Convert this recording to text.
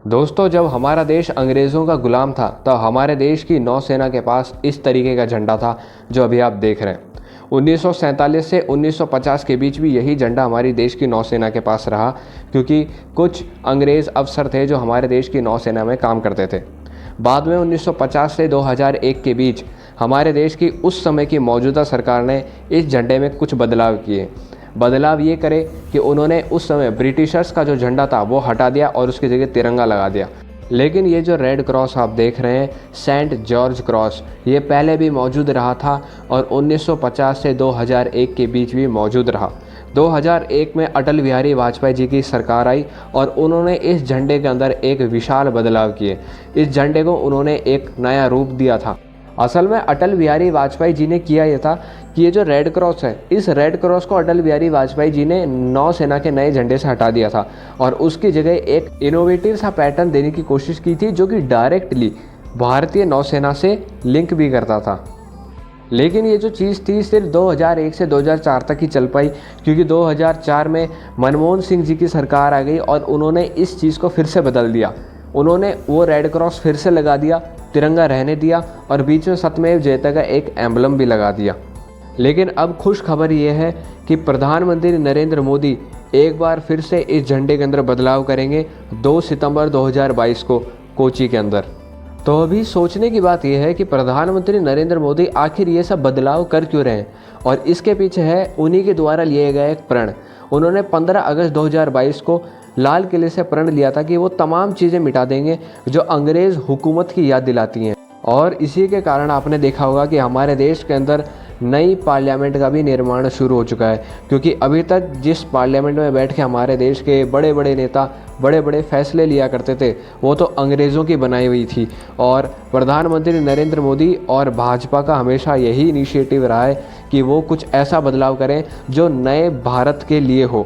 दोस्तों, जब हमारा देश अंग्रेज़ों का गुलाम था तब हमारे देश की नौसेना के पास इस तरीके का झंडा था जो अभी आप देख रहे हैं। 1947 से 1950 के बीच भी यही झंडा हमारी देश की नौसेना के पास रहा, क्योंकि कुछ अंग्रेज़ अफसर थे जो हमारे देश की नौसेना में काम करते थे। बाद में 1950 से 2001 के बीच हमारे देश की उस समय की मौजूदा सरकार ने इस झंडे में कुछ बदलाव किए। बदलाव ये करे कि उन्होंने उस समय ब्रिटिशर्स का जो झंडा था वो हटा दिया और उसकी जगह तिरंगा लगा दिया। लेकिन ये जो रेड क्रॉस आप देख रहे हैं, सेंट जॉर्ज क्रॉस, ये पहले भी मौजूद रहा था और 1950 से 2001 के बीच भी मौजूद रहा। 2001 में अटल बिहारी वाजपेयी जी की सरकार आई और उन्होंने इस झंडे के अंदर एक विशाल बदलाव किए। इस झंडे को उन्होंने एक नया रूप दिया था। असल में अटल बिहारी वाजपेयी जी ने किया यह था कि ये जो रेड क्रॉस है, इस रेड क्रॉस को अटल बिहारी वाजपेयी जी ने नौसेना के नए झंडे से हटा दिया था और उसकी जगह एक इनोवेटिव सा पैटर्न देने की कोशिश की थी जो कि डायरेक्टली भारतीय नौसेना से लिंक भी करता था। लेकिन ये जो चीज़ थी सिर्फ 2001 से 2004 तक ही चल पाई, क्योंकि 2004 में मनमोहन सिंह जी की सरकार आ गई और उन्होंने इस चीज़ को फिर से बदल दिया। उन्होंने वो रेड क्रॉस फिर से लगा दिया, तिरंगा रहने दिया और बीच में सत्यमेव जयते का एक एम्बलम भी लगा दिया। लेकिन अब खुश खबर ये है कि प्रधानमंत्री नरेंद्र मोदी एक बार फिर से इस झंडे के अंदर बदलाव करेंगे 2 सितंबर 2022 को कोची के अंदर। तो अभी सोचने की बात यह है कि प्रधानमंत्री नरेंद्र मोदी आखिर ये सब बदलाव कर क्यों रहे हैं, और इसके पीछे है उन्हीं के द्वारा लिए गए एक प्रण। उन्होंने 15 अगस्त 2022 को लाल किले से प्रण लिया था कि वो तमाम चीज़ें मिटा देंगे जो अंग्रेज़ हुकूमत की याद दिलाती हैं। और इसी के कारण आपने देखा होगा कि हमारे देश के अंदर नई पार्लियामेंट का भी निर्माण शुरू हो चुका है, क्योंकि अभी तक जिस पार्लियामेंट में बैठ के हमारे देश के बड़े बड़े नेता बड़े बड़े फैसले लिया करते थे वो तो अंग्रेज़ों की बनाई हुई थी। और प्रधानमंत्री नरेंद्र मोदी और भाजपा का हमेशा यही इनिशिएटिव रहा है कि वो कुछ ऐसा बदलाव करें जो नए भारत के लिए हो।